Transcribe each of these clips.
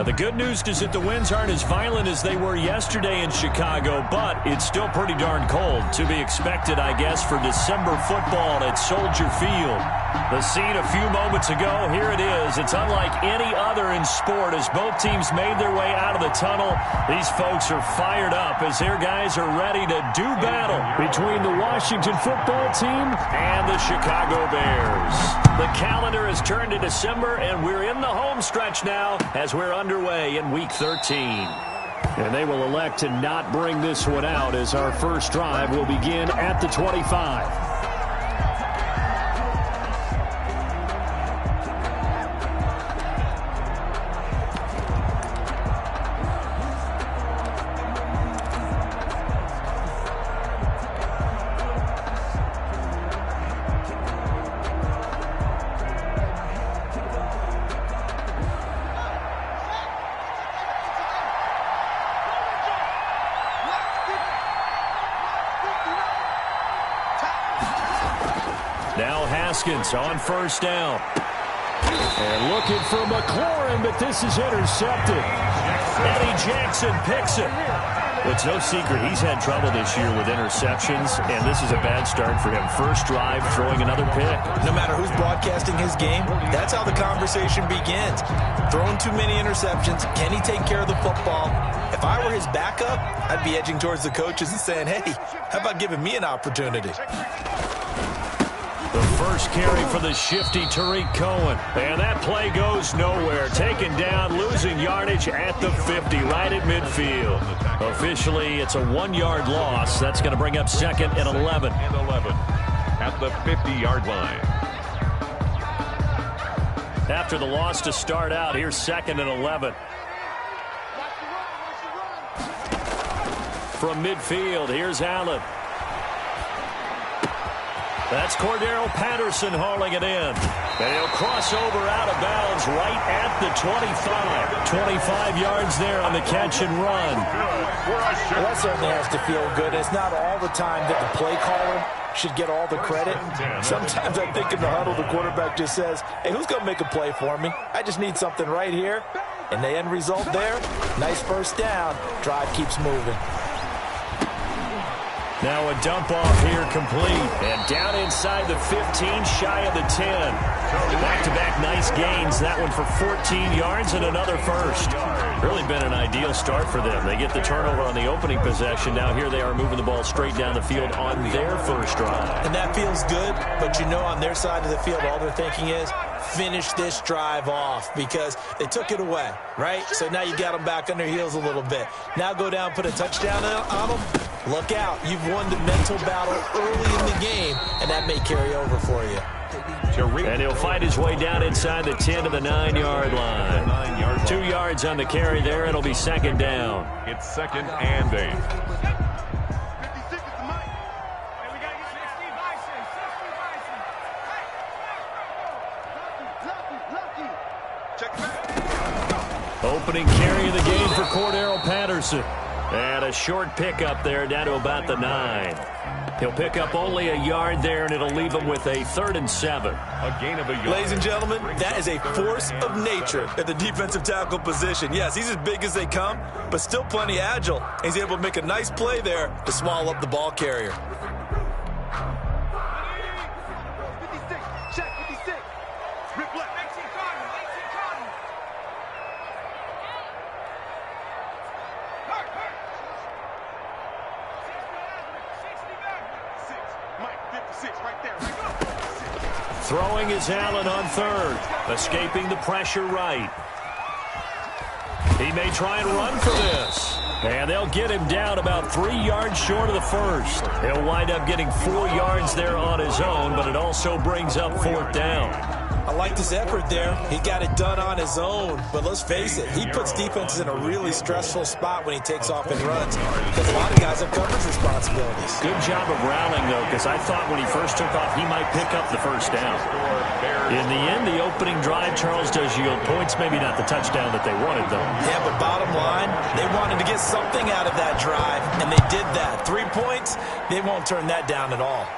Now, the good news is that the winds aren't as violent as they were yesterday in Chicago, but it's still pretty darn cold. To be expected, I guess, for December football at Soldier Field. The scene a few moments ago, here it is. It's unlike any other in sport as both teams made their way out of the tunnel. These folks are fired up as their guys are ready to do battle between the Washington football team and the Chicago Bears. The calendar has turned to December, and we're in the home stretch now as we're underway in Week 13. And they will elect to not bring this one out as our first drive will begin at the 25. Now Haskins on first down. And looking for McLaurin, but this is intercepted. Eddie Jackson picks it. It's no secret he's had trouble this year with interceptions, and this is a bad start for him. First drive, throwing another pick. No matter who's broadcasting his game, that's how the conversation begins. Throwing too many interceptions, can he take care of the football? If I were his backup, I'd be edging towards the coaches and saying, hey, how about giving me an opportunity? The first carry for the shifty Tariq Cohen. And that play goes nowhere. Taken down, losing yardage at the 50, right at midfield. Officially, it's a 1-yard loss. That's going to bring up second and 11. At the 50-yard line. After the loss to start out, here's second and 11. From midfield, here's Allen. That's Cordero Patterson hauling it in. And he'll cross over out of bounds right at the 25. 25 yards there on the catch and run. Well, that certainly has to feel good. It's not all the time that the play caller should get all the credit. Sometimes I think in the huddle, the quarterback just says, hey, who's going to make a play for me? I just need something right here. And the end result there, nice first down. Drive keeps moving. Now a dump off here complete. And down inside the 15, shy of the 10. Back-to-back nice gains. That one for 14 yards and another first. Really been an ideal start for them. They get the turnover on the opening possession. Now here they are moving the ball straight down the field on their first drive. And that feels good, but you know on their side of the field all they're thinking is, finish this drive off because they took it away, right? So now you got them back on their heels a little bit. Now go down, put a touchdown on them. Look out. You've won the mental battle early in the game, and that may carry over for you. And he'll fight his way down inside the 10 to the 9-yard line. 2 yards on the carry there. It'll be second down. It's second and 8. Opening carry of the game for Cordero Patterson. And a short pickup there down to about the 9. He'll pick up only a yard there, and it'll leave him with a 3rd and 7. A gain of a yard. Ladies and gentlemen, that is a force of nature at the defensive tackle position. Yes, he's as big as they come, but still plenty agile. He's able to make a nice play there to swallow up the ball carrier. Throwing is Allen on 3rd. Escaping the pressure right. He may try and run for this. And they'll get him down about 3 yards short of the first. He'll wind up getting 4 yards there on his own, but it also brings up 4th down. I liked his effort there. He got it done on his own. But let's face it, he puts defenses in a really stressful spot when he takes off and runs because a lot of guys have coverage responsibilities. Good job of rallying, though, because I thought when he first took off, he might pick up the first down. In the end, the opening drive, Charles, does yield points. Maybe not the touchdown that they wanted, though. Yeah, but bottom line, they wanted to get something out of that drive, and they did that. 3 points, they won't turn that down at all.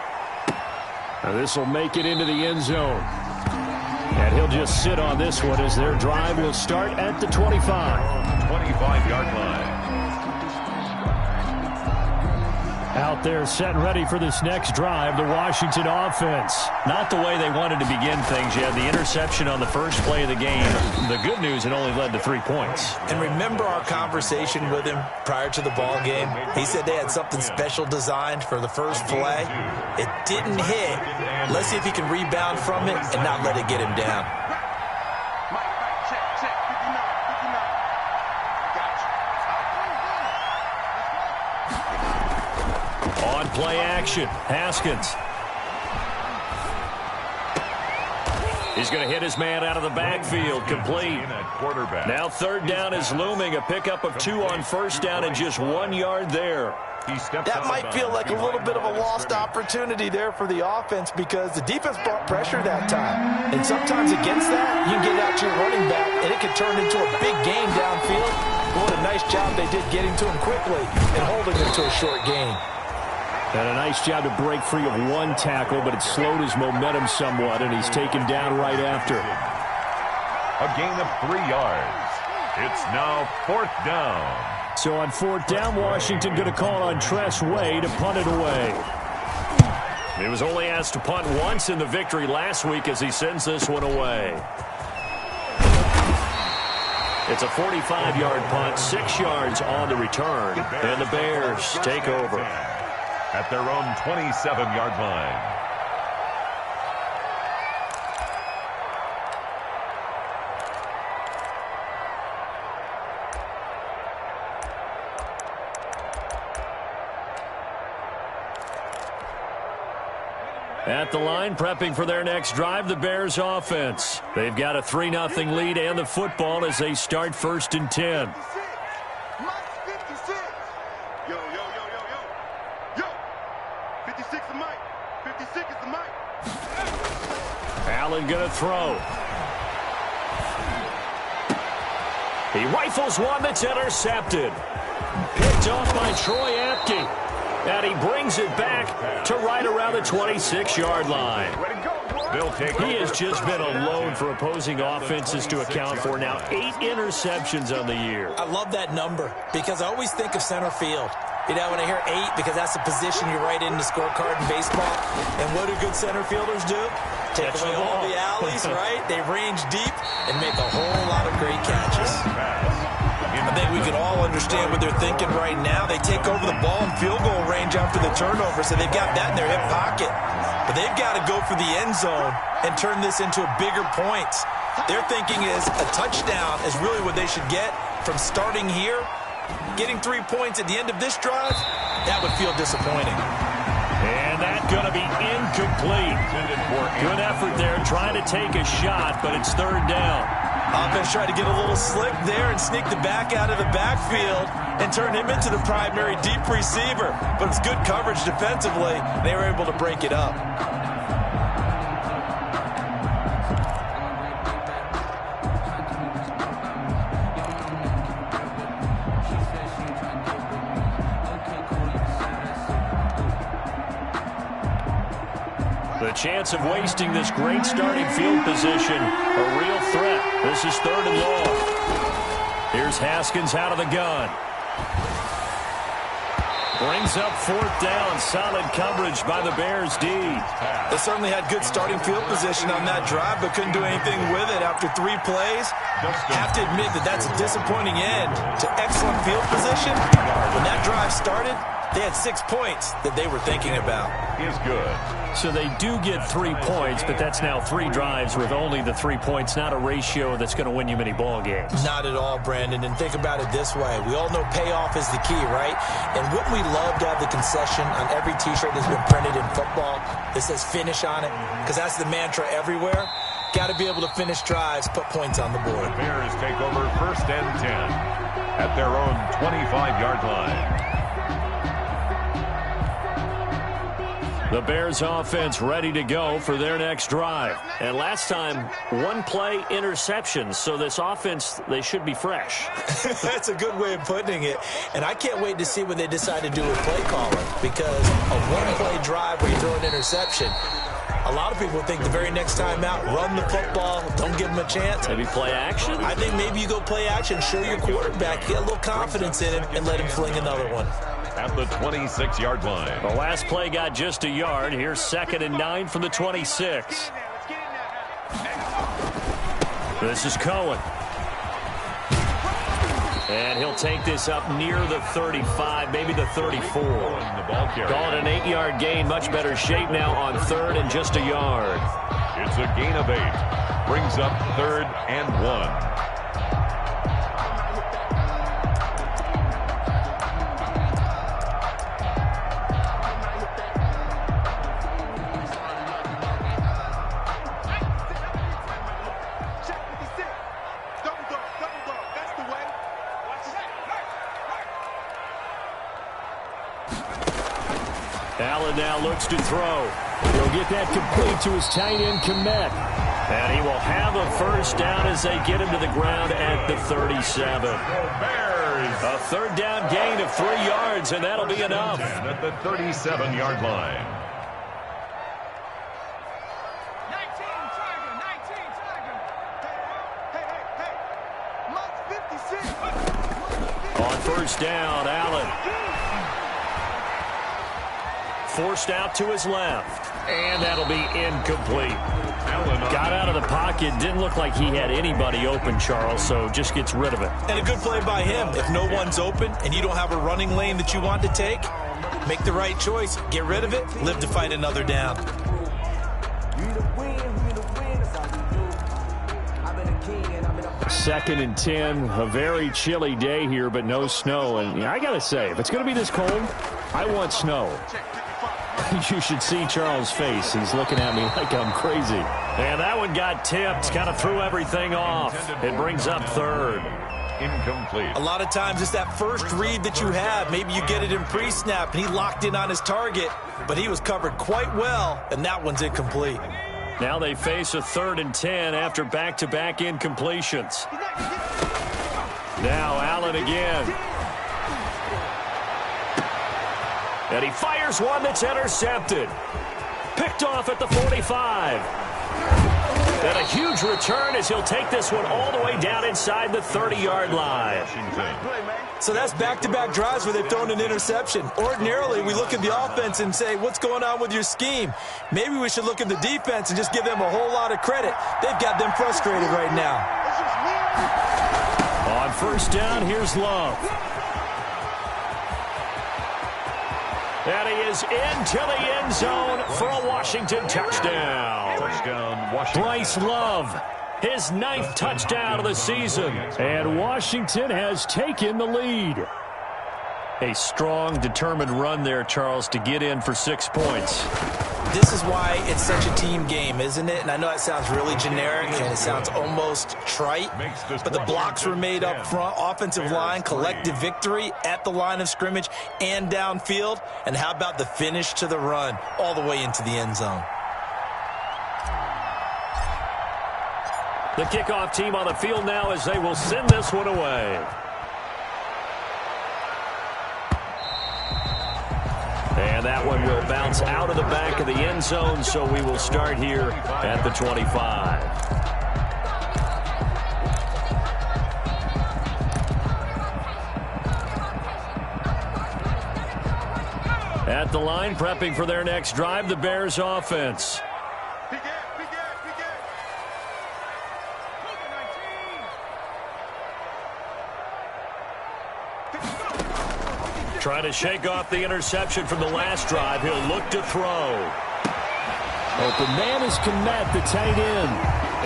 Now this will make it into the end zone. And he'll just sit on this one as their drive will start at the 25. 25-yard line. Out there set and ready for this next drive, the Washington offense. Not the way they wanted to begin things. You had the interception on the first play of the game. The good news, it only led to 3 points. And remember our conversation with him prior to the ball game? He said they had something special designed for the first play. It didn't hit. Let's see if he can rebound from it and not let it get him down. On play action, Haskins. He's going to hit his man out of the backfield, complete. Now third down is looming, a pickup of 2 on first down and just 1 yard there. That might feel like a little bit of a lost opportunity there for the offense because the defense brought pressure that time. And sometimes against that, you can get it out to your running back, and it could turn into a big game downfield. What a nice job they did getting to him quickly and holding him to a short gain. And a nice job to break free of 1 tackle, but it slowed his momentum somewhat, and he's taken down right after. A gain of 3 yards. It's now 4th down. So on 4th down, Washington going to call on Tress Way to punt it away. He was only asked to punt once in the victory last week as he sends this one away. It's a 45-yard punt, 6 yards on the return, and the Bears take over at their own 27-yard line. At the line, prepping for their next drive, the Bears offense. They've got a 3-0 lead and the football as they start 1st and 10. Allen going to throw. He rifles one that's intercepted. Picked off by Troy Apke. And he brings it back to right around the 26-yard line. He has just been alone for opposing offenses to account for now 8 interceptions on the year. I love that number because I always think of center field. You know, when I hear 8, because that's the position you write in the scorecard in baseball. And what do good center fielders do? Take away all the alleys, right? They range deep and make a whole lot of great catches. I think we can all understand what they're thinking right now. They take over the ball in field goal range after the turnover, so they've got that in their hip pocket. But they've got to go for the end zone and turn this into bigger points. Their thinking is a touchdown is really what they should get from starting here. Getting 3 points at the end of this drive, that would feel disappointing. And that's going to be incomplete. Good effort there trying to take a shot, but it's 3rd down. Offense tried to get a little slick there and sneak the back out of the backfield and turn him into the primary deep receiver. But it's good coverage defensively. They were able to break it up. The chance of wasting this great starting field position, a real threat. This is 3rd and long. Here's Haskins out of the gun. Brings up 4th down. Solid coverage by the Bears D. They certainly had good starting field position on that drive, but couldn't do anything with it after 3 plays. Have to admit that that's a disappointing end to excellent field position. When that drive started, they had 6 points that they were thinking about. Is good. So they do get 3 points, but that's now 3 drives with only the 3 points, not a ratio that's going to win you many ball games. Not at all, Brandon. And think about it this way. We all know payoff is the key, right? And wouldn't we love to have the concession on every T-shirt that's been printed in football that says finish on it? Because that's the mantra everywhere. Got to be able to finish drives, put points on the board. The Bears take over 1st and 10 at their own 25-yard line. The Bears offense ready to go for their next drive. And last time, 1 play interception. So this offense, they should be fresh. That's a good way of putting it. And I can't wait to see what they decide to do with play calling. Because a 1-play drive where you throw an interception, A lot of people think the very next time out, run the football, don't give him a chance. Maybe play action? I think maybe you go play action, show your quarterback, get a little confidence in him, and let him fling another one. At the 26-yard line. The last play got just a yard. Here's 2nd and 9 from the 26. This is Cohen. And he'll take this up near the 35, maybe the 34. Call it an 8-yard gain. Much better shape now on 3rd and just a yard. It's a gain of 8. Brings up 3rd and 1. Allen now looks to throw. He'll get that complete to his tight end, Komet. And he will have a first down as they get him to the ground at the 37. Bears. A 3rd down gain of 3 yards, and that'll be enough. At the 37-yard line. 19 Tiger. Hey, 56. On first down, Allen. Forced out to his left. And that'll be incomplete. Got out of the pocket. Didn't look like he had anybody open, Charles, so just gets rid of it. And a good play by him. If no one's open and you don't have a running lane that you want to take, make the right choice. Get rid of it. Live to fight another down. 2nd and 10. A very chilly day here, but no snow. And I got to say, if it's going to be this cold, I want snow. You should see Charles' face. He's looking at me like I'm crazy. And that one got tipped. Kind of threw everything off. It brings up 3rd. Incomplete. A lot of times it's that first read that you have. Maybe you get it in pre-snap, and he locked in on his target, but he was covered quite well, and that one's incomplete. Now they face a 3rd and 10 after back-to-back incompletions. Now Allen again. And he fires one that's intercepted. Picked off at the 45. And a huge return as he'll take this one all the way down inside the 30-yard line. So that's back-to-back drives where they've thrown an interception. Ordinarily, we look at the offense and say, what's going on with your scheme? Maybe we should look at the defense and just give them a whole lot of credit. They've got them frustrated right now. On first down, here's Love. And he is into the end zone for a Washington touchdown. Touchdown, Washington. Bryce Love, his 9th touchdown of the season. And Washington has taken the lead. A strong, determined run there, Charles, to get in for 6 points. This is why it's such a team game, isn't it? And I know it sounds really generic and it sounds almost trite, but the blocks were made up front, offensive line, collective victory at the line of scrimmage and downfield. And how about the finish to the run all the way into the end zone? The kickoff team on the field now as they will send this one away. And that one will bounce out of the back of the end zone, so we will start here at the 25. At the line, prepping for their next drive, the Bears offense. Trying to shake off the interception from the last drive. He'll look to throw. Open man is Komet, the tight end.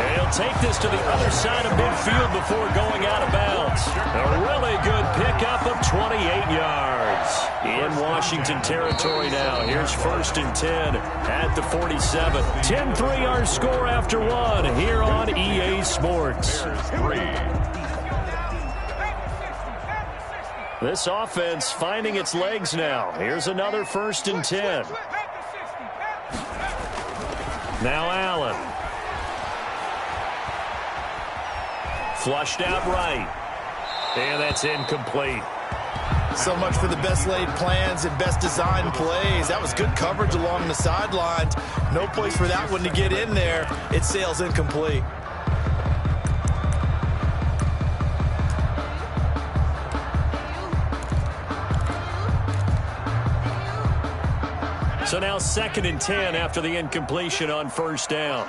And he'll take this to the other side of midfield before going out of bounds. A really good pickup of 28 yards. In Washington territory now. Here's 1st and 10 at the 47. 10-3 our score after one here on EA Sports. This offense finding its legs now. Here's another 1st and 10. Now Allen. Flushed out right. And that's incomplete. So much for the best laid plans and best designed plays. That was good coverage along the sidelines. No place for that one to get in there. It sails incomplete. So now 2nd and 10 after the incompletion on first down.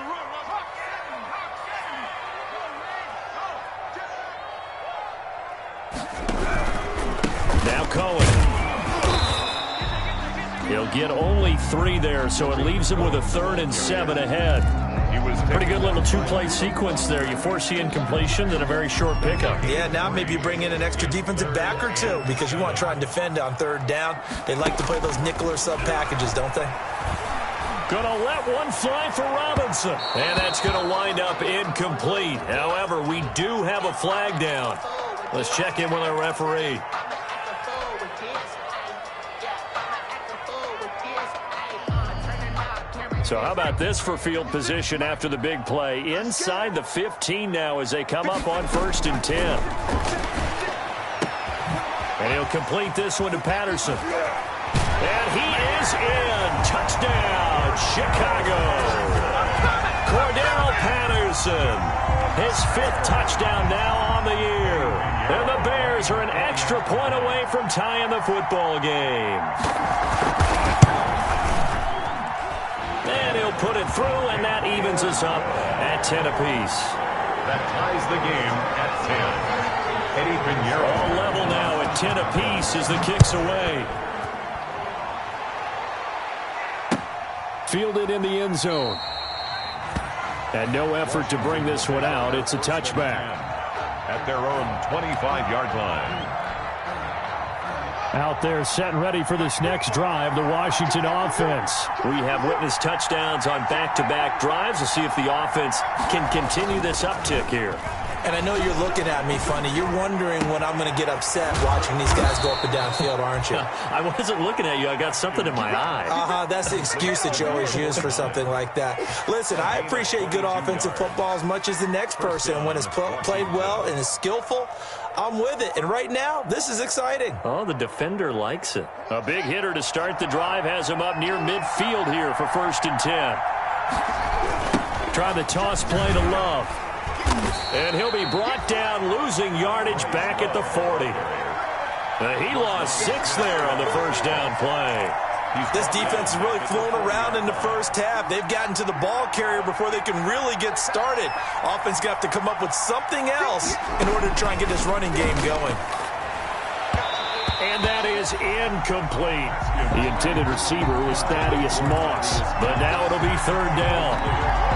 Now Cohen. He'll get only 3 there, so it leaves him with a 3rd and 7 ahead. Pretty good little 2-play sequence there. You force the incompletion, then a very short pickup. Yeah, now maybe you bring in an extra defensive back or 2 because you want to try and defend on 3rd down. They like to play those nickel or sub packages, don't they? Gonna let one fly for Robinson. And that's gonna wind up incomplete. However, we do have a flag down. Let's check in with our referee. So how about this for field position after the big play? Inside the 15 now as they come up on 1st and 10. And he'll complete this one to Patterson. And he is in. Touchdown, Chicago. Cordero Patterson. His 5th touchdown now on the year. And the Bears are an extra point away from tying the football game. And he'll put it through, and that evens us up at 10 apiece. That ties the game at 10. Eddie Pinheiro. All level now at 10 apiece as the kick's away. Fielded in the end zone. And no effort to bring this one out. It's a touchback. At their own 25-yard line. Out there set and ready for this next drive, the Washington offense. We have witnessed touchdowns on back-to-back drives. We'll see if the offense can continue this uptick here. And I know you're looking at me funny. You're wondering when I'm going to get upset watching these guys go up and down field, aren't you? I wasn't looking at you. I got something in my eye. That's the excuse that you always use for something like that. Listen, I appreciate good offensive football as much as the next person. When it's played well and is skillful, I'm with it. And right now, this is exciting. Oh, the defender likes it. A big hitter to start the drive has him up near midfield here for 1st and 10. Try the toss play to Love. And he'll be brought down, losing yardage back at the 40. He lost 6 there on the first down play. This defense has really flown around in the first half. They've gotten to the ball carrier before they can really get started. Offense got to come up with something else in order to try and get this running game going. And that is incomplete. The intended receiver was Thaddeus Moss. But now it'll be 3rd down.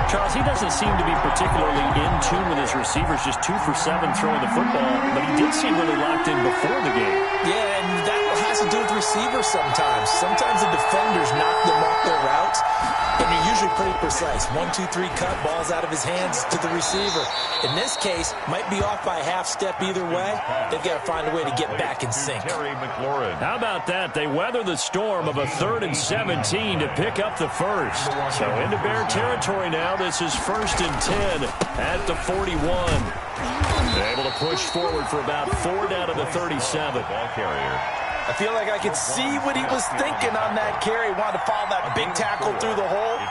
Charles, he doesn't seem to be particularly in tune with his receivers, just 2 for 7 throwing the football, but he did seem really locked in before the game. Yeah, and that has to do with receivers sometimes. Sometimes the defenders knock them off their routes, and they're usually pretty precise. 1, 2, 3 cut, balls out of his hands to the receiver. In this case, might be off by a half step either way. They've got to find a way to get back in sync. How about that? They weather the storm of a 3rd and 17 to pick up the first. So into Bear territory now. This is 1st and 10 at the 41. Able to push forward for about 4 down to the 37. Ball carrier. I feel like I could see what he was thinking on that carry. Wanted to follow that big tackle through the hole.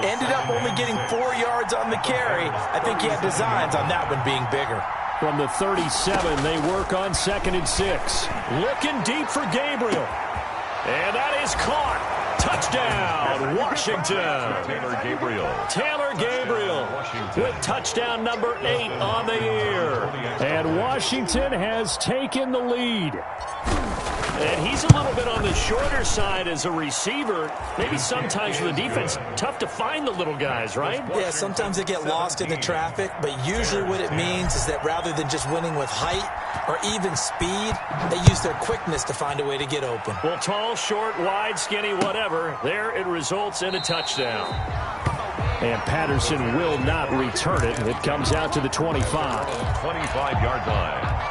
Ended up only getting 4 yards on the carry. I think he had designs on that one being bigger. From the 37, they work on 2nd and 6. Looking deep for Gabriel. And that is caught. Touchdown, Washington. Taylor Gabriel with touchdown number 8 on the year. And Washington has taken the lead. And he's a little bit on the shorter side as a receiver. Maybe sometimes for the defense, tough to find the little guys, right? Yeah, sometimes they get lost in the traffic, but usually what it means is that rather than just winning with height or even speed, they use their quickness to find a way to get open. Well, tall, short, wide, skinny, whatever, there it results in a touchdown. And Patterson will not return it. It comes out to the 25. 25-yard line.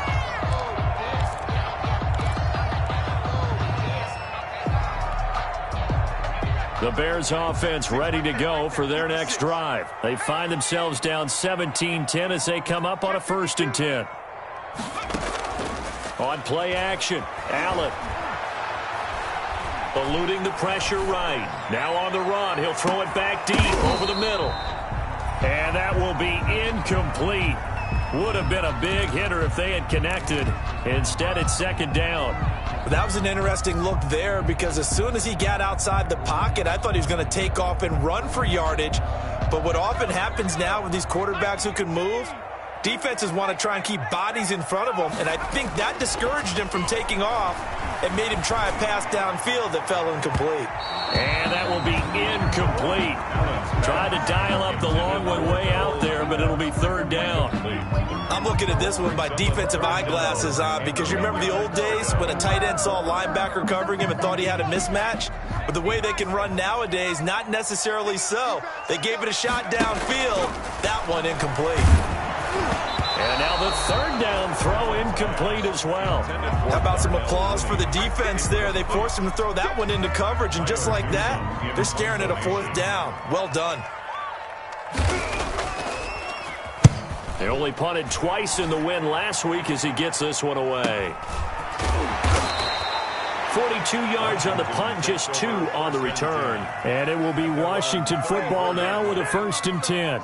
The Bears offense ready to go for their next drive. They find themselves down 17-10 as they come up on a 1st and 10. On play action, Allen. Eluding the pressure right. Now on the run. He'll throw it back deep over the middle. And that will be incomplete. Would have been a big hitter if they had connected. Instead, it's second down. That was an interesting look there because as soon as he got outside the pocket, I thought he was going to take off and run for yardage. But what often happens now with these quarterbacks who can move, defenses want to try and keep bodies in front of them, and I think that discouraged him from taking off and made him try a pass downfield that fell incomplete. And that will be incomplete. Tried to dial up the long one way out there, but it'll be third down. I'm looking at this one by defensive eyeglasses on because you remember the old days when a tight end saw a linebacker covering him and thought he had a mismatch? But the way they can run nowadays, not necessarily so. They gave it a shot downfield. That one incomplete. And now the third down throw incomplete as well. How about some applause for the defense there? They forced him to throw that one into coverage, and just like that, they're staring at a fourth down. Well done. They only punted twice in the win last week as he gets this one away. 42 yards on the punt, just 2 on the return. And it will be Washington football now with a 1st and 10.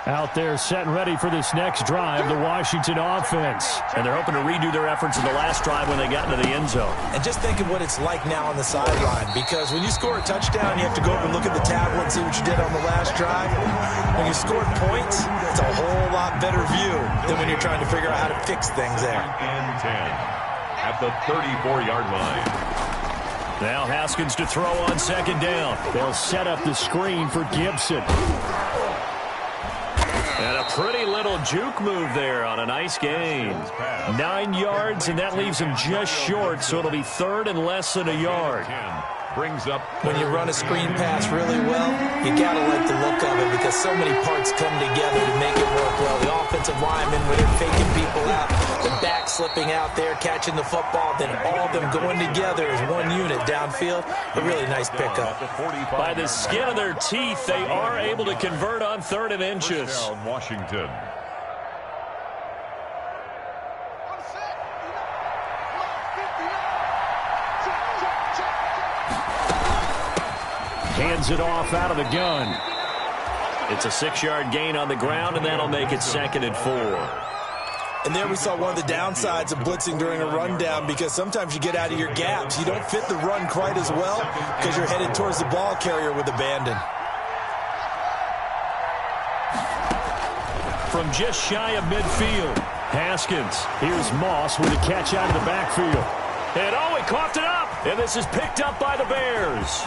Out there set and ready for this next drive, the Washington offense. And they're hoping to redo their efforts in the last drive when they got into the end zone. And just think of what it's like now on the sideline, because when you score a touchdown, you have to go over and look at the tablet and see what you did on the last drive. When you scored points, it's a whole lot better view than when you're trying to figure out how to fix things there. And 10 at the 34-yard line. Now Haskins to throw on second down. They'll set up the screen for Gibson. And a pretty little juke move there on a nice gain. 9 yards, and that leaves him just short, so it'll be third and less than a yard. Brings up when you run a screen pass really well, you got to like the look of it because so many parts come together to make it work well. The offensive linemen, when they're faking people out, the back slipping out there, catching the football, then all of them going together as one unit downfield. A really nice pickup. By the skin of their teeth, they are able to convert on 3rd and inches. First down, Washington. Hands it off out of the gun. It's a 6-yard gain on the ground, and that'll make it 2nd and 4. And there we saw one of the downsides of blitzing during a rundown because sometimes you get out of your gaps. You don't fit the run quite as well because you're headed towards the ball carrier with abandon. From just shy of midfield, Haskins. Here's Moss with a catch out of the backfield. And oh, he coughed it up, and this is picked up by the Bears.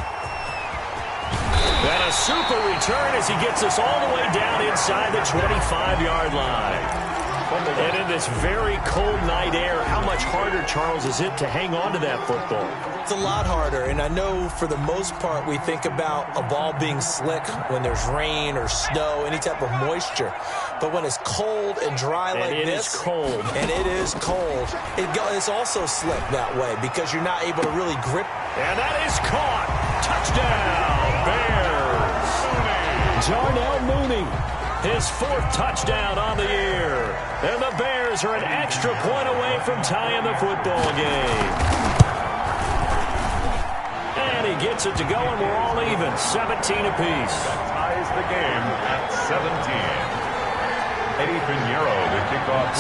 And a super return as he gets us all the way down inside the 25-yard line. And in this very cold night air, how much harder, Charles, is it to hang on to that football? It's a lot harder, and I know for the most part we think about a ball being slick when there's rain or snow, any type of moisture. But when it's cold and dry like this, and it is cold, it's also slick that way because you're not able to really grip. And that is caught. Touchdown, Bears. Darnell Mooney, his 4th touchdown on the year. And the Bears are an extra point away from tying the football game. And he gets it to go, and we're all even, 17 apiece. That ties the game at 17. Eddie Pinheiro, the kickoff.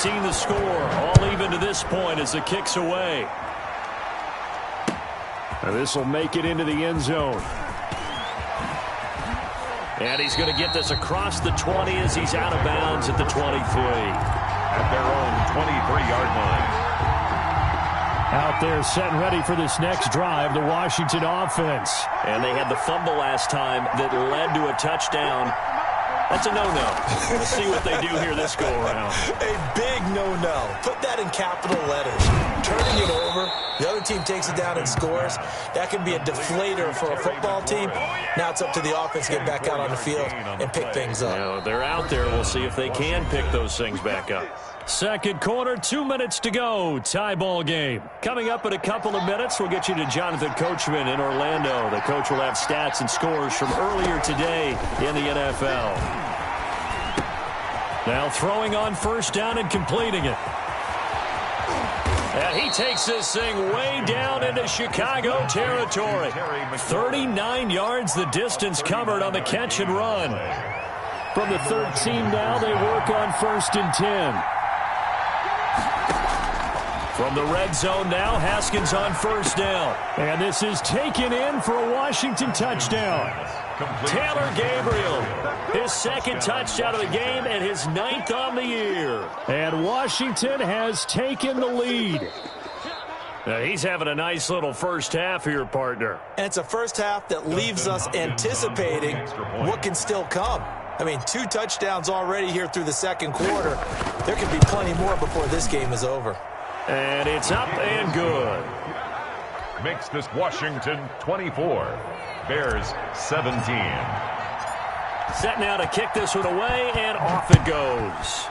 17-17 the score. All even to this point as the kick's away. And this will make it into the end zone. And he's going to get this across the 20 as he's out of bounds at the 23. At their own 23-yard line. Out there set and ready for this next drive, the Washington offense. And they had the fumble last time that led to a touchdown. That's a no-no. We'll see what they do here this go-around. A big no-no. Put that in capital letters. Turning it over, the other team takes it down and scores. That can be a deflator for a football team. Now it's up to the offense to get back out on the field and pick things up. Yeah, they're out there. We'll see if they can pick those things back up. Second quarter, 2 minutes to go. Tie ball game. Coming up in a couple of minutes, we'll get you to Jonathan Coachman in Orlando. The coach will have stats and scores from earlier today in the NFL. Now throwing on first down and completing it. And he takes this thing way down into Chicago territory. 39 yards the distance covered on the catch and run. From the 13 now, they work on 1st and 10. From the red zone now, Haskins on 1st down. And this is taken in for a Washington touchdown. Taylor Gabriel, his 2nd touchdown of the game and his 9th on the year. And Washington has taken the lead. Now he's having a nice little first half here, partner. And it's a first half that leaves us anticipating what can still come. I mean, 2 touchdowns already here through the 2nd quarter. There could be plenty more before this game is over. And it's up and good. Makes this Washington 24. Bears 17. Set now to kick this one away, and off it goes.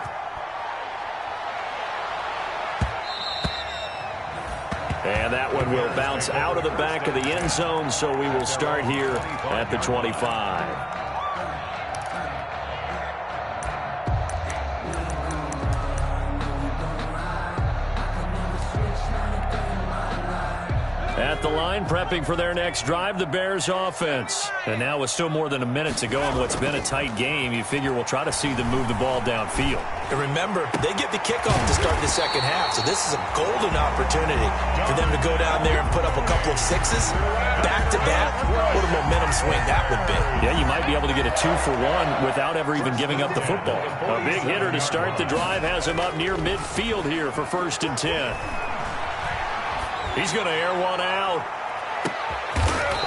And that one will bounce out of the back of the end zone, so we will start here at the 25. At the line, prepping for their next drive, the Bears offense. And now with still more than a minute to go in what's been a tight game, you figure we'll try to see them move the ball downfield. And remember, they get the kickoff to start the 2nd half, so this is a golden opportunity for them to go down there and put up a couple of 6s back-to-back. What a momentum swing that would be. Yeah, you might be able to get a 2-for-1 without ever even giving up the football. A big hitter to start the drive has him up near midfield here for 1st and 10. He's going to air one out.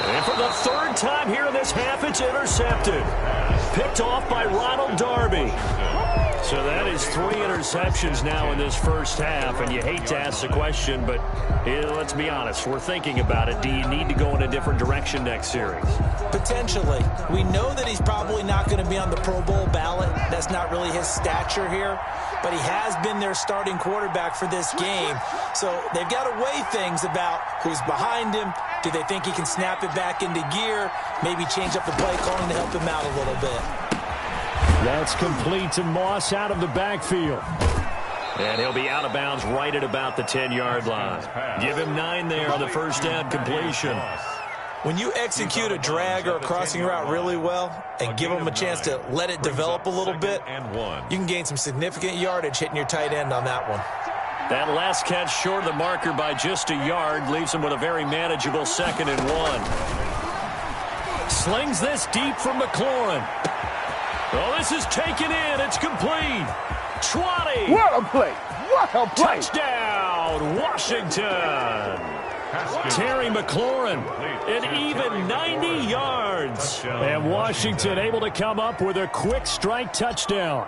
And for the 3rd time here in this half, it's intercepted. Picked off by Ronald Darby. So that is 3 interceptions now in this first half. And you hate to ask the question, but let's be honest. We're thinking about it. Do you need to go in a different direction next series? Potentially. We know that he's probably not going to be on the Pro Bowl ballot. That's not really his stature here. But he has been their starting quarterback for this game. So they've got to weigh things about who's behind him. Do they think he can snap it back into gear? Maybe change up the play calling to help him out a little bit. That's complete to Moss out of the backfield. And he'll be out of bounds right at about the 10-yard line. Give him 9 there on the first down completion. When you execute a drag or a crossing route really well and give them a chance to let it develop a little bit, you can gain some significant yardage hitting your tight end on that one. That last catch short of the marker by just a yard leaves him with a very manageable 2nd and 1. Slings this deep from McLaurin. Oh, this is taken in. It's complete. 20. What a play. What a play. Touchdown, Washington. Terry McLaurin, an even 90 yards. And Washington able to come up with a quick strike touchdown.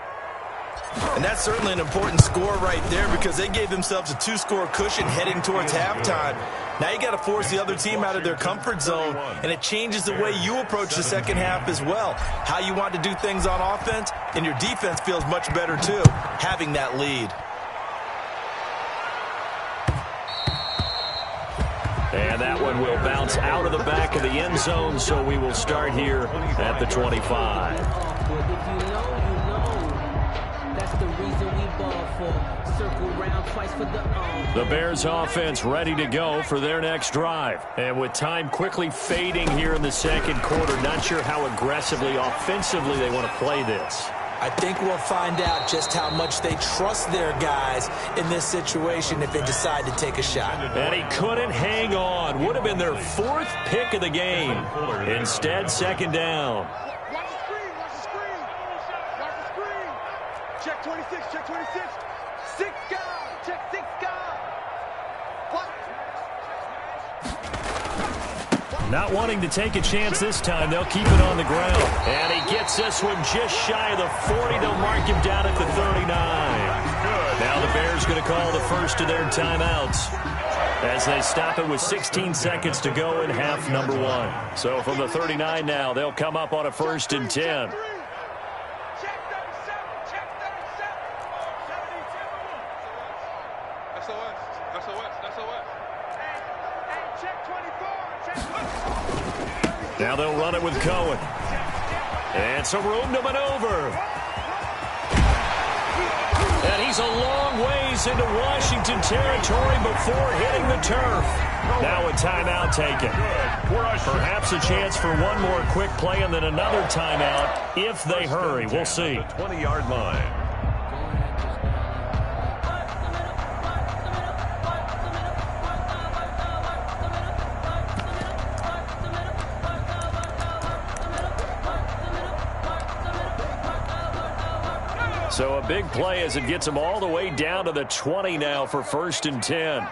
And that's certainly an important score right there because they gave themselves a 2-score cushion heading towards halftime. Now you got to force the other team out of their comfort zone, and it changes the way you approach the 2nd half as well. How you want to do things on offense, and your defense feels much better too, having that lead. And that one will bounce out of the back of the end zone, so we will start here at the 25. The Bears offense ready to go for their next drive. And with time quickly fading here in the 2nd quarter, not sure how aggressively, offensively they want to play this. I think we'll find out just how much they trust their guys in this situation if they decide to take a shot. And he couldn't hang on. Would have been their 4th pick of the game. Instead, 2nd down. Watch the screen, watch the screen. Watch the screen. Check 26, check 26. 6 guys, check 6 guys. What? Not wanting to take a chance this time, they'll keep it on the ground. And he gets this one just shy of the 40. They'll mark him down at the 39. Now the Bears going to call the first of their timeouts as they stop it with 16 seconds to go in half number 1. So from the 39 now, they'll come up on a 1st and 10. Check 37, check 37. SOS, SOS, SOS. Hey, check 24, check 24. Now they'll run it with Cohen. And some room to maneuver. And he's a long ways into Washington territory before hitting the turf. Now a timeout taken. Perhaps a chance for one more quick play and then another timeout if they hurry. We'll see. 20-yard line. So a big play as it gets them all the way down to the 20 now for 1st and 10.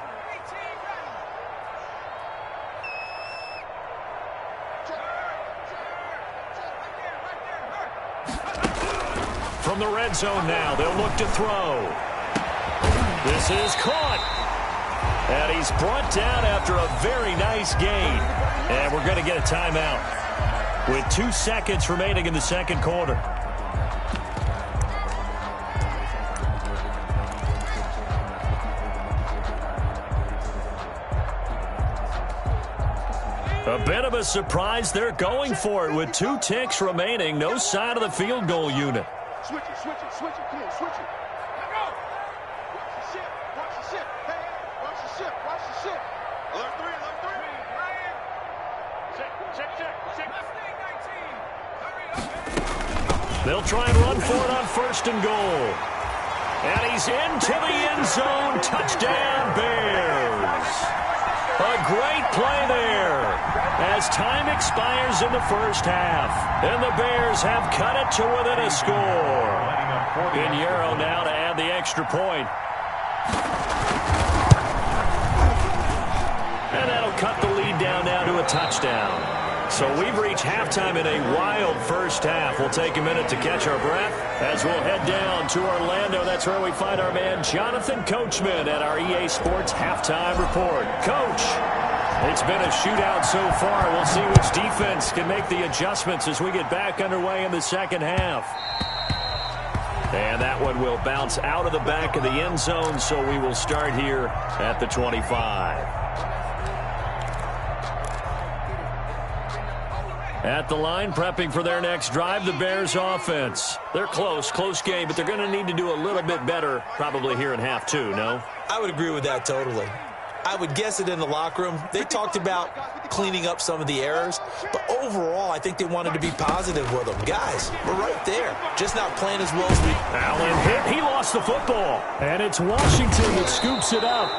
From the red zone now, they'll look to throw. This is caught. And he's brought down after a very nice gain. And we're going to get a timeout with 2 seconds remaining in the second quarter. A bit of a surprise. They're going for it with 2 ticks remaining. No sign of the field goal unit. Switch it, switch it, switch it. Come on, switch it. Let go. Watch the ship, watch the ship. Hey, watch the ship, watch the ship. Alert 3, alert 3. Ryan. Check. Mustang 19. Hurry up. They'll try and run for it on 1st and goal. And he's into the end zone. Touchdown, Bears. A great play there as time expires in the first half. And the Bears have cut it to within a score. Pinheiro now to add the extra point. And that'll cut the lead down now to a touchdown. So we've reached halftime in a wild first half. We'll take a minute to catch our breath as we'll head down to Orlando. That's where we find our man Jonathan Coachman at our EA Sports Halftime Report. Coach, it's been a shootout so far. We'll see which defense can make the adjustments as we get back underway in the second half. And that one will bounce out of the back of the end zone, so we will start here at the 25. At the line, prepping for their next drive, the Bears offense. They're close game, but they're going to need to do a little bit better probably here in half 2, no? I would agree with that totally. I would guess it in the locker room. They talked about cleaning up some of the errors, but overall, I think they wanted to be positive with them. Guys, we're right there, just not playing as well as we... Allen hit. He lost the football, and it's Washington that scoops it up.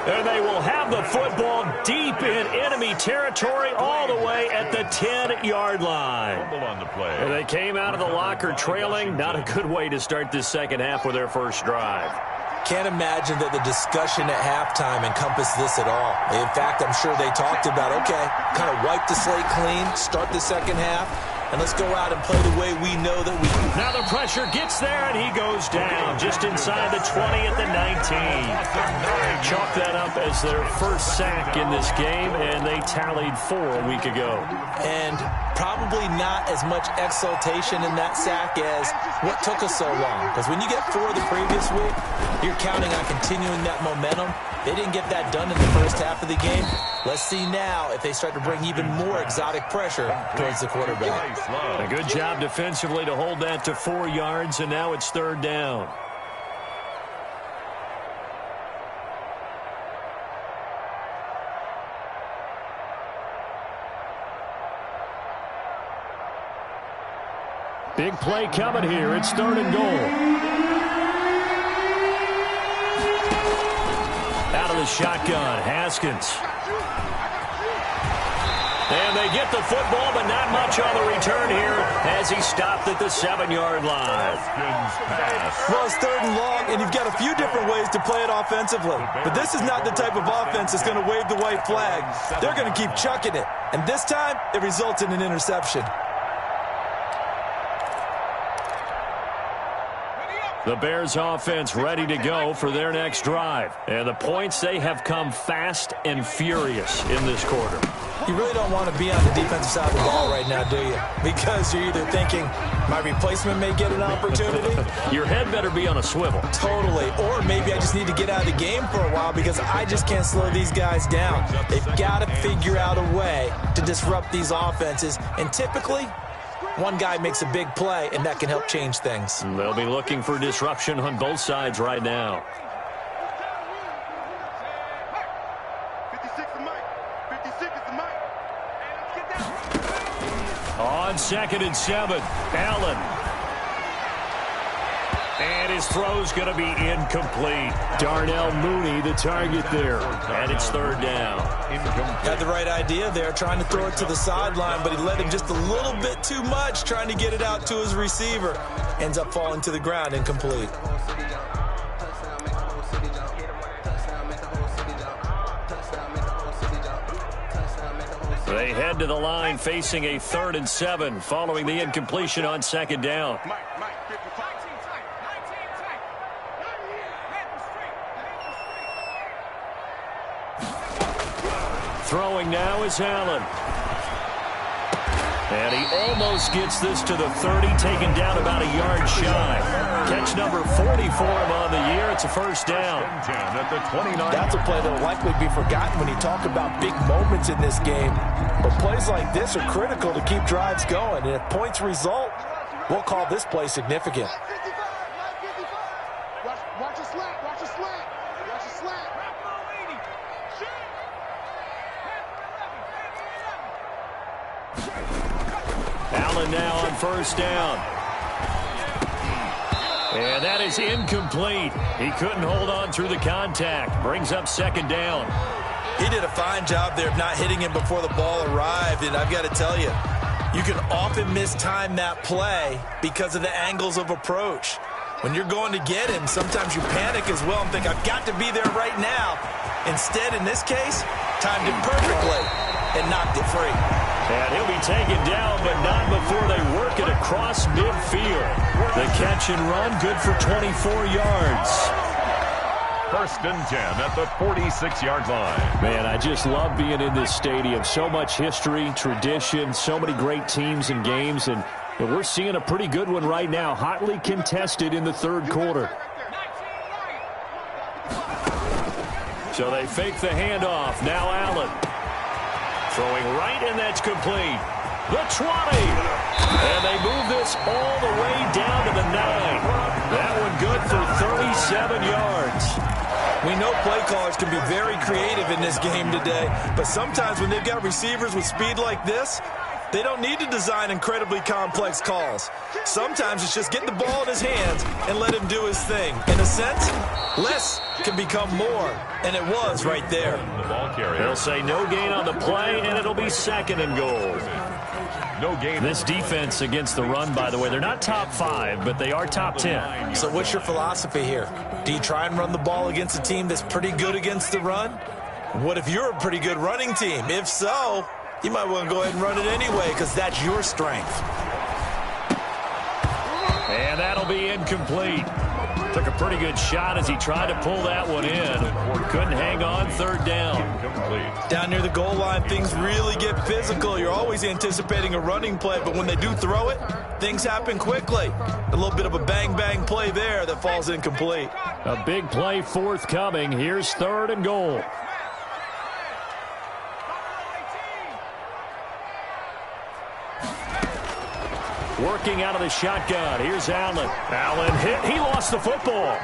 And they will have the football deep in enemy territory all the way at the 10-yard line. On the play. And they came out of the locker trailing. Not a good way to start this second half with their first drive. Can't imagine that the discussion at halftime encompassed this at all. In fact, I'm sure they talked about, okay, kind of wipe the slate clean, start the second half, and let's go out and play the way we know that we can. Now the pressure gets there, and he goes down just inside the 20 at the 19. Chalk that up as their first sack in this game, and they tallied 4 a week ago. And probably not as much exultation in that sack as what took us so long. Because when you get 4 the previous week, you're counting on continuing that momentum. They didn't get that done in the first half of the game. Let's see now if they start to bring even more exotic pressure towards the quarterback. A good job defensively to hold that to 4 yards, and now it's 3rd down. Big play coming here. It's 3rd and goal. Out of the shotgun, Haskins. And they get the football, but not much on the return here as he stopped at the 7-yard line. Well, it's 3rd and long, and you've got a few different ways to play it offensively. But this is not the type of offense that's going to wave the white flag. They're going to keep chucking it. And this time, it results in an interception. The Bears offense ready to go for their next drive. And the points, they have come fast and furious in this quarter. You really don't want to be on the defensive side of the ball right now, do you? Because you're either thinking, my replacement may get an opportunity. Your head better be on a swivel. Totally. Or maybe I just need to get out of the game for a while because I just can't slow these guys down. They've got to figure out a way to disrupt these offenses. And typically, One guy makes a big play, and that can help change things. They'll be looking for disruption on both sides right now. 56 is Mike. 56 is the Mike. Hey, let's get down. On 2nd and 7, Allen. And his throw's going to be incomplete. Darnell Mooney, the target there. And it's 3rd down. Had the right idea there, trying to throw it to the sideline, but he let him just a little bit too much, trying to get it out to his receiver. Ends up falling to the ground, incomplete. They head to the line facing a 3rd and 7 following the incompletion on 2nd down. Mike, 55. Throwing now is Allen. And he almost gets this to the 30, taken down about a yard shy. Catch number 40 for him on the year. It's a 1st down. At the 29. That's a play that will likely be forgotten when you talk about big moments in this game. But plays like this are critical to keep drives going. And if points result, we'll call this play significant. Watch your slant. Watch your slant. Watch your slant. Allen now on 1st down. And that is incomplete. He couldn't hold on through the contact. Brings up 2nd down. He did a fine job there of not hitting him before the ball arrived. And I've got to tell you, you can often mistime that play because of the angles of approach. When you're going to get him, sometimes you panic as well and think, I've got to be there right now. Instead, in this case, timed it perfectly and knocked it free. And he'll be taken down, but not before they work it across midfield. The catch and run, good for 24 yards. 1st and 10 at the 46-yard line. Man, I just love being in this stadium. So much history, tradition, so many great teams and games, and we're seeing a pretty good one right now, hotly contested in the 3rd quarter. So they fake the handoff. Now Allen. Throwing right, and that's complete. The 20. And they move this all the way down to the 9. That one good for 37 yards. We know play callers can be very creative in this game today, but sometimes when they've got receivers with speed like this, they don't need to design incredibly complex calls. Sometimes it's just get the ball in his hands and let him do his thing. In a sense, less can become more, and it was right there. The ball carrier. They'll say no gain on the play, and it'll be 2nd and goal. No gain. This defense against the run, by the way, they're not top 5, but they are top 10. So what's your philosophy here? Do you try and run the ball against a team that's pretty good against the run? What if you're a pretty good running team? If so, you might want to go ahead and run it anyway because that's your strength. And that'll be incomplete. Took a pretty good shot as he tried to pull that one in. Couldn't hang on. 3rd down. Incomplete. Down near the goal line, things really get physical. You're always anticipating a running play, but when they do throw it, things happen quickly. A little bit of a bang-bang play there that falls incomplete. A big play forthcoming. Here's 3rd and goal. Working out of the shotgun. Here's Allen. Allen hit. He lost the football.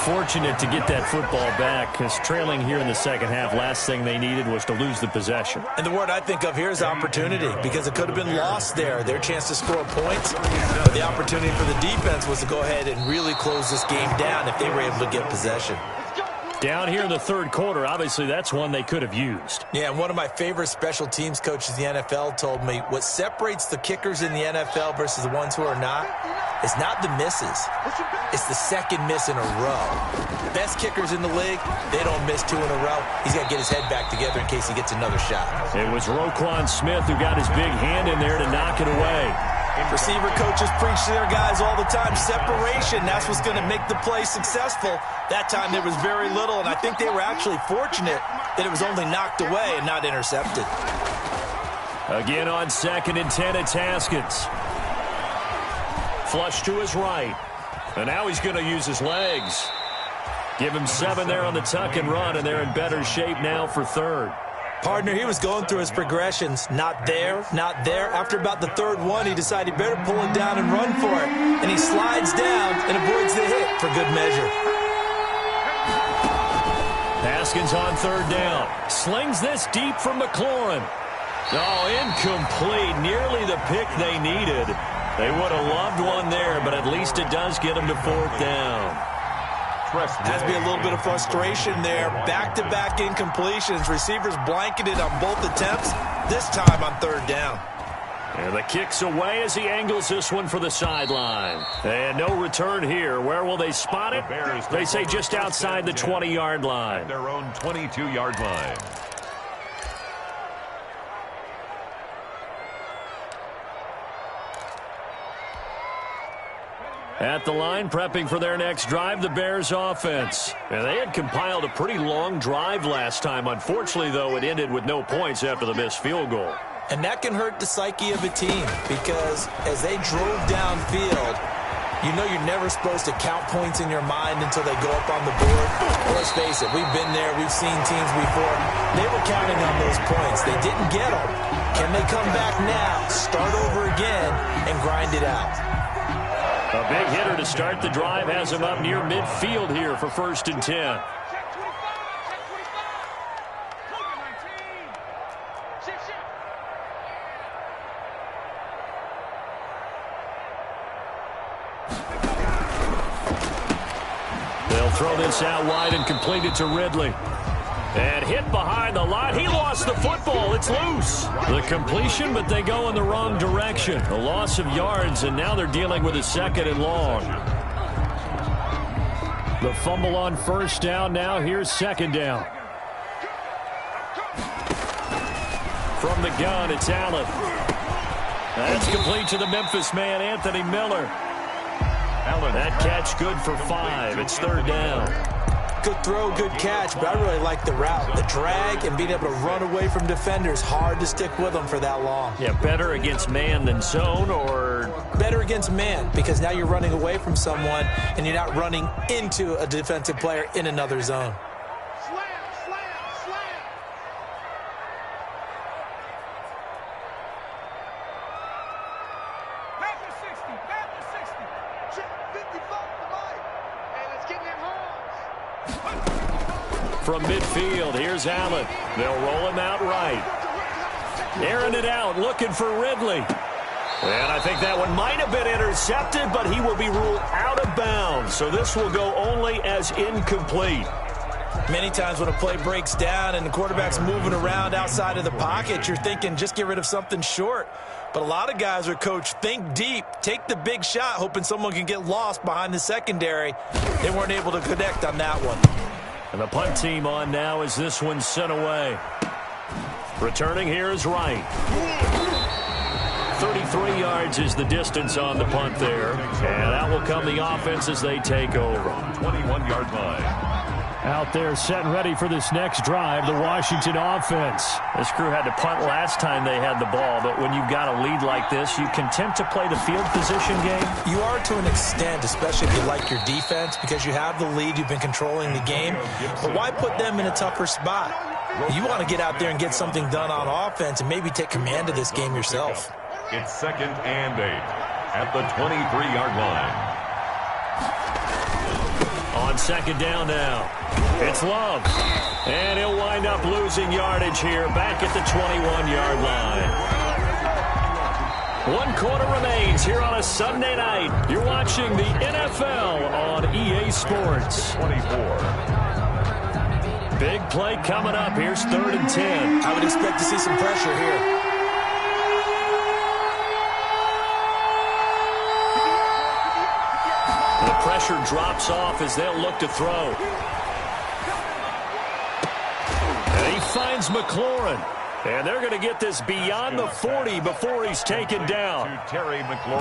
Fortunate to get that football back because trailing here in the 2nd half, last thing they needed was to lose the possession. And the word I think of here is opportunity because it could have been lost there. Their chance to score points. But the opportunity for the defense was to go ahead and really close this game down if they were able to get possession. Down here in the 3rd quarter, obviously that's one they could have used. Yeah, and one of my favorite special teams coaches in the NFL told me what separates the kickers in the NFL versus the ones who are not is not the misses. It's the 2nd miss in a row. Best kickers in the league, they don't miss 2 in a row. He's got to get his head back together in case he gets another shot. It was Roquan Smith who got his big hand in there to knock it away. Receiver coaches preach to their guys all the time. Separation, that's what's going to make the play successful. That time there was very little, and I think they were actually fortunate that it was only knocked away and not intercepted. Again on 2nd and 10, it's Haskins. Flush to his right. And now he's going to use his legs. Give him 7 there on the tuck and run, and they're in better shape now for 3rd. Partner, he was going through his progressions. Not there, not there. After about the third one, he decided he better pull it down and run for it. And he slides down and avoids the hit for good measure. Haskins on third down. Slings this deep for McLaurin. Oh, incomplete. Nearly the pick they needed. They would have loved one there, but at least it does get them to fourth down. Has to be a little bit of frustration there. Back-to-back incompletions. Receivers blanketed on both attempts, this time on third down. And the kick's away as he angles this one for the sideline. And no return here. Where will they spot it? They say just outside the 20-yard line. Their own 22-yard line. At the line, prepping for their next drive, the Bears offense. And they had compiled a pretty long drive last time. Unfortunately, though, it ended with no points after the missed field goal. And that can hurt the psyche of a team because as they drove downfield, you know you're never supposed to count points in your mind until they go up on the board. Well, let's face it, we've been there. We've seen teams before. They were counting on those points. They didn't get them. Can they come back now, start over again, and grind it out? A big hitter to start the drive has him up near midfield here for 1st and 10. They'll throw this out wide and complete it to Ridley. And hit behind the line. He lost the football. It's loose. The completion, but they go in the wrong direction. A loss of yards, and now they're dealing with a 2nd and long. The fumble on 1st down. Now here's 2nd down. From the gun, it's Allen. That's complete to the Memphis man, Anthony Miller. Allen. That catch good for 5. It's 3rd down. Good throw, good catch, but I really like the route. The drag and being able to run away from defenders. Hard to stick with them for that long. Yeah, better against man than zone, or? Better against man, because now you're running away from someone and you're not running into a defensive player in another zone. From midfield, here's Allen. They'll roll him out right. Airing it out, looking for Ridley. And I think that one might have been intercepted, but he will be ruled out of bounds. So this will go only as incomplete. Many times when a play breaks down and the quarterback's moving around outside of the pocket, you're thinking just get rid of something short. But a lot of guys are coached, think deep, take the big shot, hoping someone can get lost behind the secondary. They weren't able to connect on that one. And the punt team on now as this one's sent away. Returning here is Wright. 33 yards is the distance on the punt there. And that will come the offense as they take over. 21-yard line. Out there set and ready for this next drive, the Washington offense. This crew had to punt last time they had the ball, but when you've got a lead like this, you content to play the field position game? You are to an extent, especially if you like your defense, because you have the lead, you've been controlling the game. But why put them in a tougher spot? You want to get out there and get something done on offense and maybe take command of this game yourself. It's 2nd and 8 at the 23-yard line. On 2nd down now, it's Love. And he'll wind up losing yardage here back at the 21-yard line. 1 quarter remains here on a Sunday night. You're watching the NFL on EA Sports. 24. Big play coming up. Here's 3rd and 10. I would expect to see some pressure here. The pressure drops off as they'll look to throw. And he finds McLaurin. And they're going to get this beyond the 40 before he's taken down.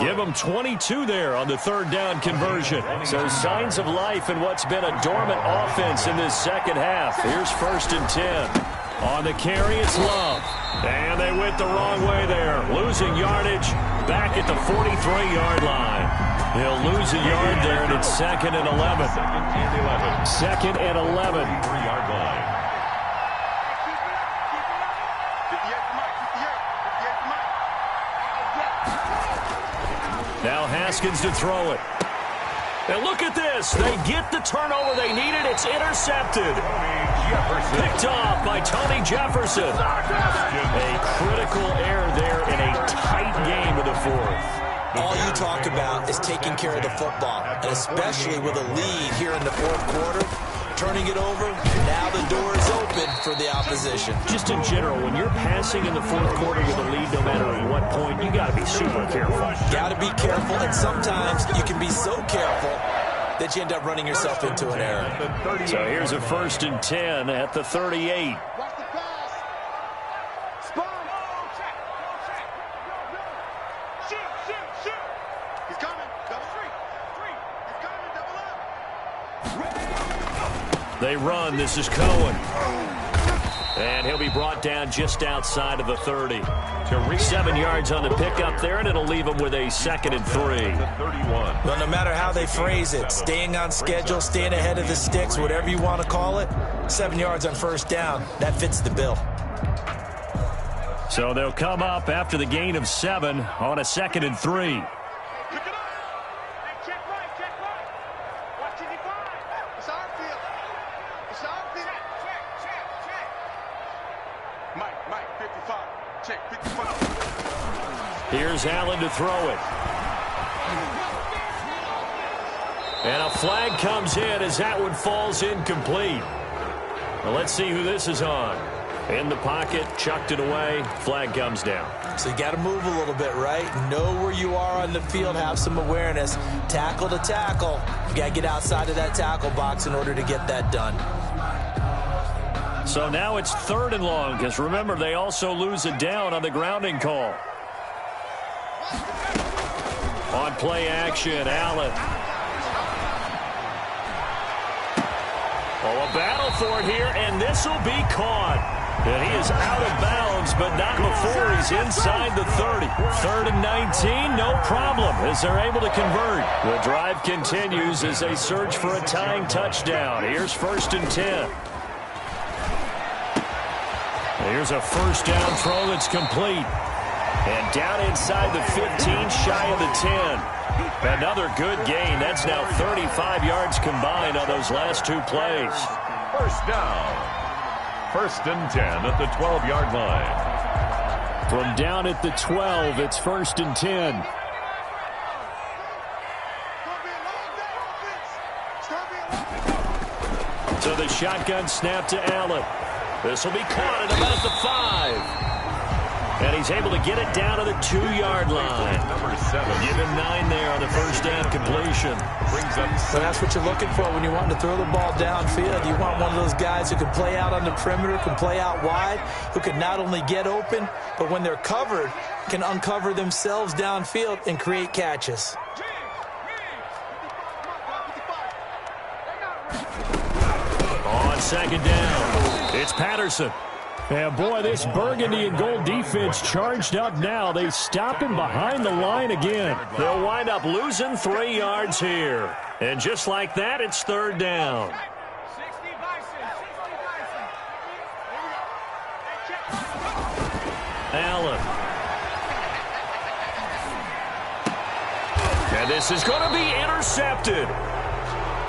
Give him 22 there on the 3rd down conversion. So signs of life in what's been a dormant offense in this second half. Here's 1st and 10. On the carry, it's Love. And they went the wrong way there. Losing yardage back at the 43-yard line. He'll lose a yard there, and it's 2nd and 11. 2nd and 11. 3-yard line. Haskins to throw it. And look at this. They get the turnover they needed. It's intercepted. Picked off by Tony Jefferson. A critical error there in a tight game of the fourth. All you talk about is taking care of the football, and especially with a lead here in the fourth quarter. Turning it over, now the door is open for the opposition. Just in general, when you're passing in the fourth quarter with a lead, no matter at what point, you got to be super careful. Got to be careful, and sometimes you can be so careful that you end up running yourself into an error. So here's a 1st and 10 at the 38. Watch the pass. Spun. Shoot. He's coming. Double three. He's coming. Double up. They run. This is Cohen. And he'll be brought down just outside of the 30. 7 yards on the pickup there, and it'll leave him with a 2nd and 3. Well, no matter how they phrase it, staying on schedule, staying ahead of the sticks, whatever you want to call it, 7 yards on 1st down, that fits the bill. So they'll come up after the gain of 7 on a 2nd and 3. Here's Allen to throw it. And a flag comes in as that one falls incomplete. Well, let's see who this is on. In the pocket, chucked it away, flag comes down. So you got to move a little bit, right? Know where you are on the field, have some awareness. Tackle to tackle. You got to get outside of that tackle box in order to get that done. So now it's 3rd and long, because remember, they also lose it down on the grounding call. On play action, Allen. Oh, a battle for it here, and this will be caught. And he is out of bounds, but not before he's inside the 30. 3rd and 19, no problem, as they're able to convert. The drive continues as they search for a tying touchdown. Here's 1st and 10. Here's a 1st down throw that's complete. And down inside the 15, shy of the 10. Another good gain. That's now 35 yards combined on those last 2 plays. 1st down. 1st and 10 at the 12-yard line. From down at the 12, it's 1st and 10. So the shotgun snap to Allen. This will be caught at about the 5. And he's able to get it down to the 2-yard line. Number 7. Give him 9 there on the 1st down completion. Brings up So that's what you're looking for when you want to throw the ball downfield. You want one of those guys who can play out on the perimeter, can play out wide, who can not only get open, but when they're covered, can uncover themselves downfield and create catches. On 2nd down, it's Patterson. And boy, this burgundy and gold defense charged up now. They stop him behind the line again. They'll wind up losing 3 yards here. And just like that, it's 3rd down. Allen. And this is going to be intercepted.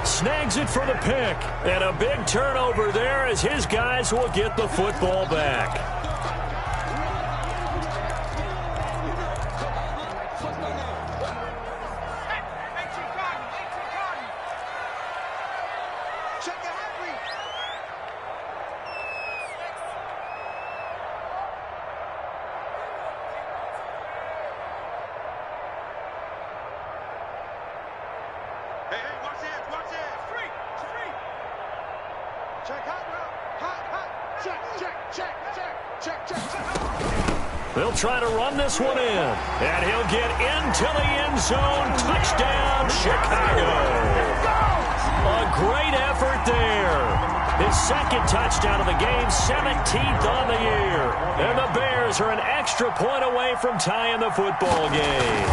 Snags it for the pick. And a big turnover there as his guys will get the football back. They'll try to run this one in. And he'll get into the end zone. Touchdown, Chicago. A great effort there. His 2nd touchdown of the game, 17th on the year. And the Bears are an extra point away from tying the football game.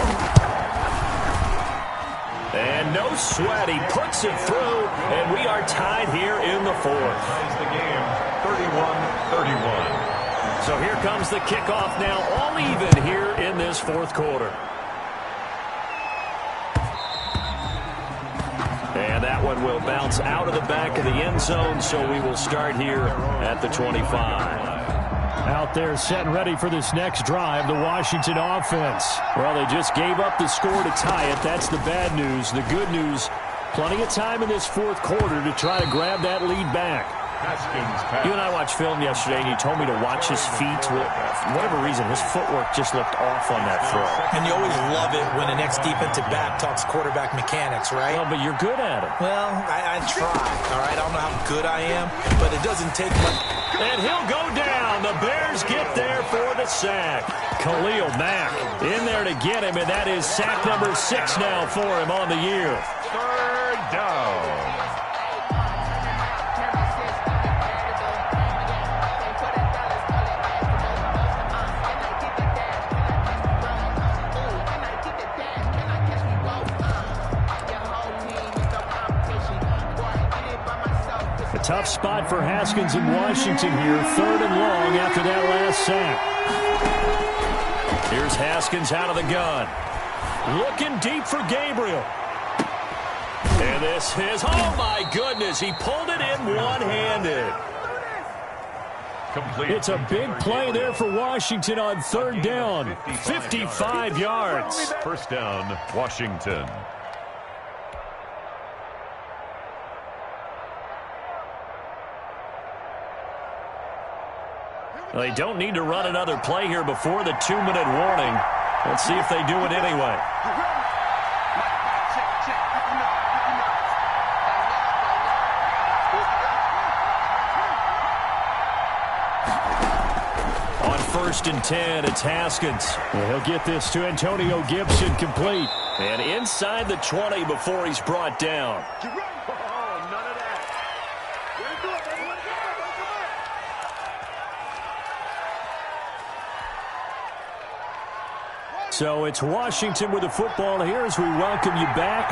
And no sweat. He puts it through, and we are tied here in the 4th. ties the game 31-31. So here comes the kickoff now, all even here in this 4th quarter. that one will bounce out of the back of the end zone, so we will start here at the 25. Out there set and ready for this next drive, the Washington offense. Well, they just gave up the score to tie it. That's the bad news. The good news, plenty of time in this fourth quarter to try to grab that lead back. You and I watched film yesterday, and you told me to watch his feet. For whatever reason, his footwork just looked off on that throw. And you always love it when the next defensive back talks quarterback mechanics, right? Well, but you're good at it. Well, I try, all right? I don't know how good I am, but it doesn't take much. And he'll go down. The Bears get there for the sack. Khalil Mack in there to get him, and that is sack number 6 now for him on the year. Third down. Tough spot for Haskins in Washington here. 3rd and long after that last sack. Here's Haskins out of the gun. Looking deep for Gabriel. And this is, oh my goodness, he pulled it in one-handed. It's a big play there for Washington on 3rd down. 55 yards. First down, Washington. They don't need to run another play here before the 2-minute warning. Let's see if they do it anyway. On 1st and 10, it's Haskins. Well, he'll get this to Antonio Gibson, complete. And inside the 20 before he's brought down. So it's Washington with the football here as we welcome you back.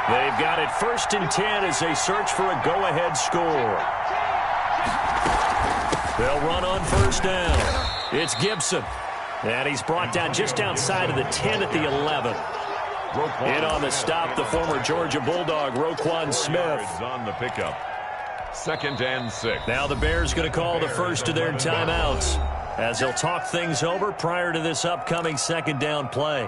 They've got it 1st and 10 as they search for a go-ahead score. They'll run on 1st down. It's Gibson. And he's brought down just outside of the 10 at the 11. In on the stop, the former Georgia Bulldog, Roquan Smith. On the pickup. 2nd and 6. Now the Bears going to call the first of their timeouts, as they'll talk things over prior to this upcoming 2nd down play.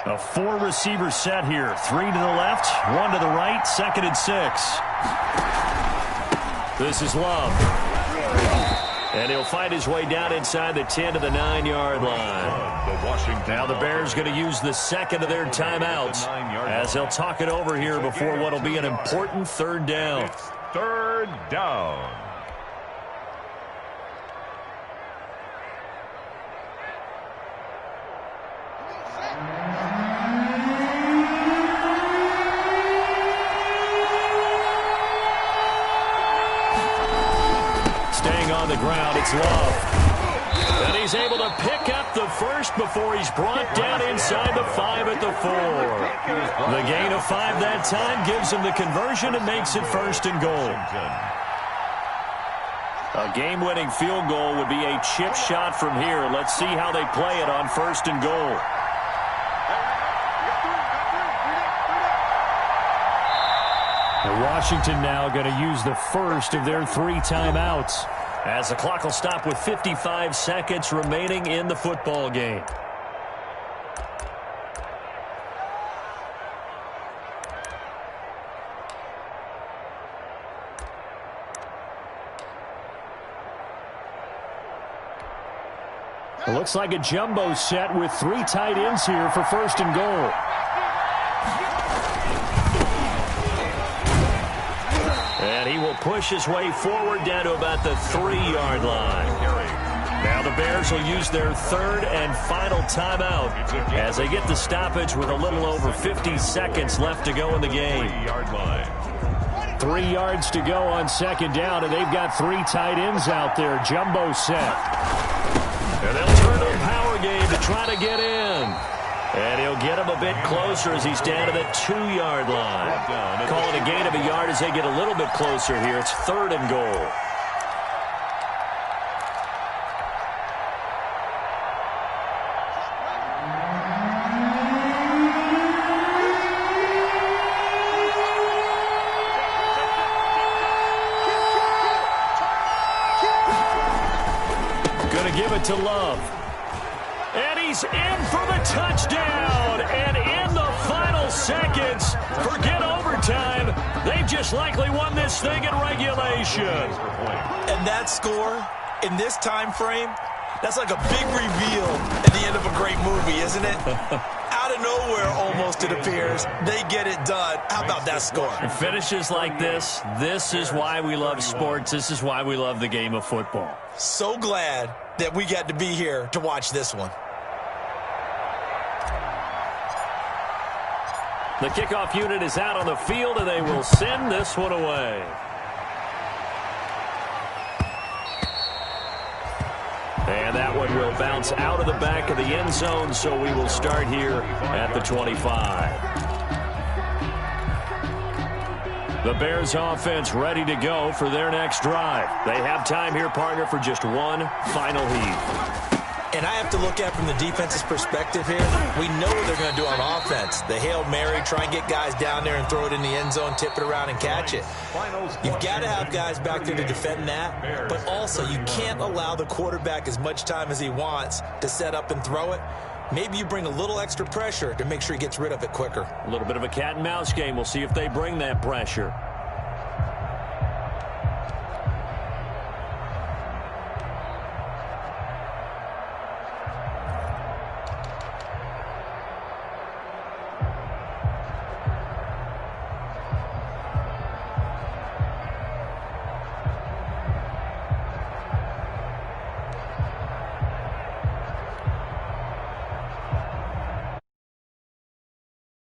A 4-receiver set here. 3 to the left, 1 to the right, 2nd and 6. This is Love. And he'll find his way down inside the 10 to the 9-yard line. Now the Bears going to use the 2nd of their timeouts as they'll talk it over here before what will be an important 3rd down. It's 3rd down. On the ground, it's Love. And he's able to pick up the first before he's brought down inside the 5 at the 4. The gain of 5 that time gives him the conversion and makes it 1st and goal. A game-winning field goal would be a chip shot from here. Let's see how they play it on 1st and goal. And Washington now going to use the first of their 3 timeouts, as the clock will stop with 55 seconds remaining in the football game. It looks like a jumbo set with 3 tight ends here for 1st and goal. And he will push his way forward down to about the 3-yard line. Now the Bears will use their 3rd and final timeout as they get the stoppage with a little over 50 seconds left to go in the game. 3 yards to go on 2nd down, and they've got 3 tight ends out there. Jumbo set. And they'll turn to the power game to try to get in. And he'll get him a bit closer as he's down to the 2-yard line. Call it a gain of a yard as they get a little bit closer here. It's 3rd and goal. Going to give it to Love. And he's in for the touchdown. And in the final seconds, forget overtime. They've just likely won this thing in regulation. And that score in this time frame, that's like a big reveal at the end of a great movie, isn't it? Out of nowhere, almost, it appears. They get it done. How about that score? Finishes like this. This is why we love sports. This is why we love the game of football. So glad that we got to be here to watch this one. The kickoff unit is out on the field, and they will send this one away. And that one will bounce out of the back of the end zone, so we will start here at the 25. The Bears offense ready to go for their next drive. They have time here, partner, for just one final heave. And I have to look at it from the defense's perspective here. We know what they're going to do on offense. The Hail Mary, try and get guys down there and throw it in the end zone, tip it around and catch it. You've got to have guys back there to defend that, but also you can't allow the quarterback as much time as he wants to set up and throw it. Maybe you bring a little extra pressure to make sure he gets rid of it quicker. A little bit of a cat and mouse game. We'll see if they bring that pressure.